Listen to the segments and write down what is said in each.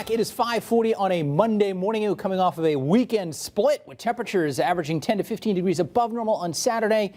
back. It is 5:40 on a Monday morning. Coming off of a weekend split with temperatures averaging 10 to 15 degrees above normal on Saturday.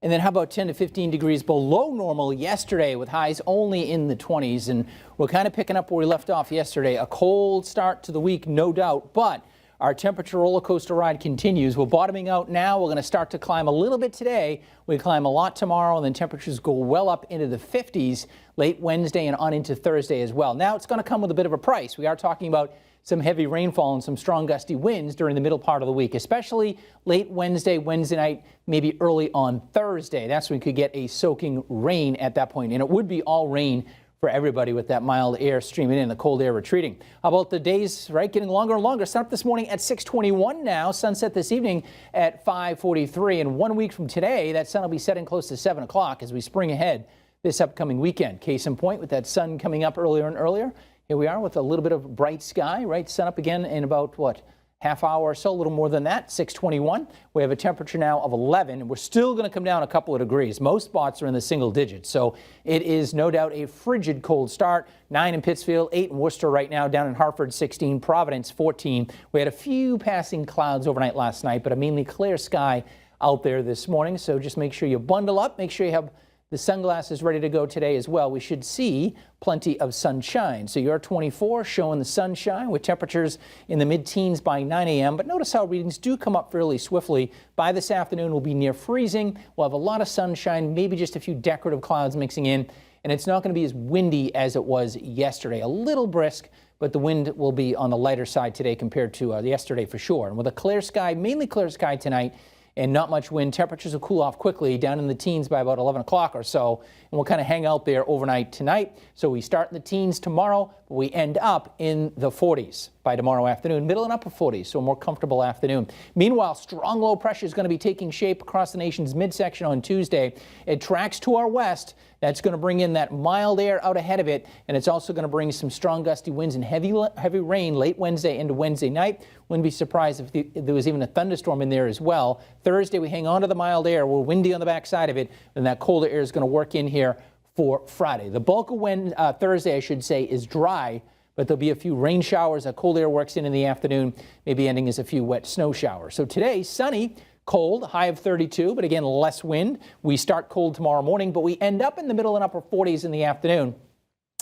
And then how about 10 to 15 degrees below normal yesterday with highs only in the 20s. And we're kind of picking up where we left off yesterday. A cold start to the week, no doubt, but our temperature roller coaster ride continues. We're bottoming out now. We're going to start to climb a little bit today. We climb a lot tomorrow, and then temperatures go well up into the 50s late Wednesday and on into Thursday as well. Now it's going to come with a bit of a price. We are talking about some heavy rainfall and some strong gusty winds during the middle part of the week, especially late Wednesday night, maybe early on Thursday. That's when we could get a soaking rain at that point, and it would be all rain for everybody with that mild air streaming in, the cold air retreating. How about the days, right, getting longer and longer? Sun up this morning at 6:21 now, sunset this evening at 5:43, and 1 week from today, that sun will be setting close to 7 o'clock as we spring ahead this upcoming weekend. Case in point, with that sun coming up earlier and earlier, here we are with a little bit of bright sky, right? Sun up again in about, what, half hour or so, a little more than that, 6:21. We have a temperature now of 11, and we're still going to come down a couple of degrees. Most spots are in the single digits, so it is no doubt a frigid cold start. 9 in Pittsfield, 8 in Worcester right now, down in Hartford, 16, Providence, 14. We had a few passing clouds overnight last night, but a mainly clear sky out there this morning, so just make sure you bundle up, make sure you have the sunglasses ready to go today as well. We should see plenty of sunshine. So your 24 showing the sunshine with temperatures in the mid-teens by 9 a.m. But notice how readings do come up fairly swiftly. By this afternoon, we'll be near freezing. We'll have a lot of sunshine, maybe just a few decorative clouds mixing in. And it's not going to be as windy as it was yesterday. A little brisk, but the wind will be on the lighter side today compared to yesterday for sure. And with a clear sky, mainly clear sky tonight, and not much wind, temperatures will cool off quickly down in the teens by about 11 o'clock or so, and we'll kind of hang out there overnight tonight. So we start in the teens tomorrow, but we end up in the 40s by tomorrow afternoon, middle and upper 40s, so a more comfortable afternoon. Meanwhile, strong low pressure is going to be taking shape across the nation's midsection on Tuesday. It tracks to our west. That's going to bring in that mild air out ahead of it, and it's also going to bring some strong gusty winds and heavy rain late Wednesday into Wednesday night. Wouldn't be surprised if there was even a thunderstorm in there as well. Thursday, we hang on to the mild air. We're windy on the backside of it, and that colder air is going to work in here for Friday. The bulk of Thursday, I should say, is dry, but there'll be a few rain showers. That cold air works in the afternoon, maybe ending as a few wet snow showers. So today, sunny, cold, high of 32, but again, less wind. We start cold tomorrow morning, but we end up in the middle and upper 40s in the afternoon.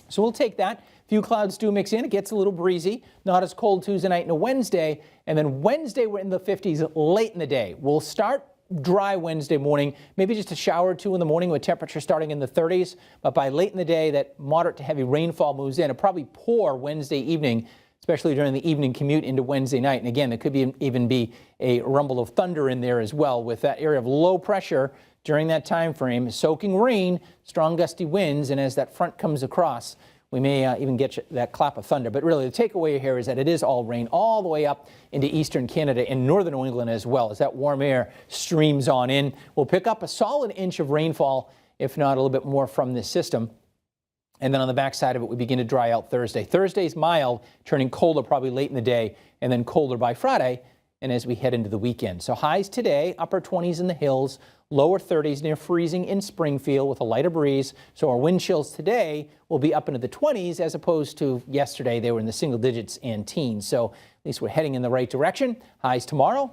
So we'll take that. Few clouds do mix in. It gets a little breezy. Not as cold Tuesday night into Wednesday. And then Wednesday, we're in the 50s late in the day. We'll start dry Wednesday morning, maybe just a shower or two in the morning with temperature starting in the 30s. But by late in the day, that moderate to heavy rainfall moves in. It'll probably pour Wednesday evening, especially during the evening commute into Wednesday night. And again, there could even be a rumble of thunder in there as well with that area of low pressure during that time frame, soaking rain, strong gusty winds, and as that front comes across, we may even get that clap of thunder. But really, the takeaway here is that it is all rain all the way up into eastern Canada and northern New England as well. As that warm air streams on in, we'll pick up a solid inch of rainfall, if not a little bit more from this system. And then on the backside of it, we begin to dry out Thursday. Thursday's mild, turning colder probably late in the day, and then colder by Friday, and as we head into the weekend. So highs today, upper 20s in the hills, lower 30s near freezing in Springfield with a lighter breeze. So our wind chills today will be up into the 20s as opposed to yesterday. They were in the single digits and teens. So at least we're heading in the right direction. Highs tomorrow,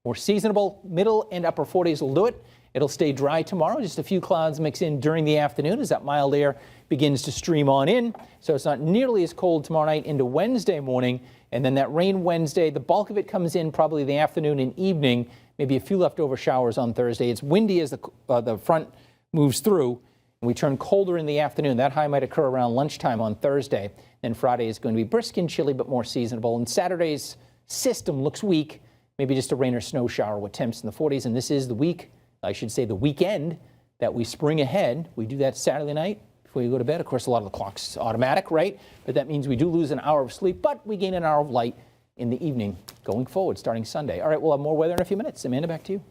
more seasonable, middle and upper 40s will do it. It'll stay dry tomorrow. Just a few clouds mix in during the afternoon as that mild air begins to stream on in. So it's not nearly as cold tomorrow night into Wednesday morning. And then that rain Wednesday, the bulk of it comes in probably the afternoon and evening, maybe a few leftover showers on Thursday. It's windy as the front moves through. And we turn colder in the afternoon. That high might occur around lunchtime on Thursday. Then Friday is going to be brisk and chilly, but more seasonable. And Saturday's system looks weak, maybe just a rain or snow shower with temps in the 40s. And this is the week, I should say the weekend, that we spring ahead. We do that Saturday night before you go to bed. Of course, a lot of the clock's automatic, right? But that means we do lose an hour of sleep, but we gain an hour of light in the evening going forward, starting Sunday. All right, we'll have more weather in a few minutes. Amanda, back to you.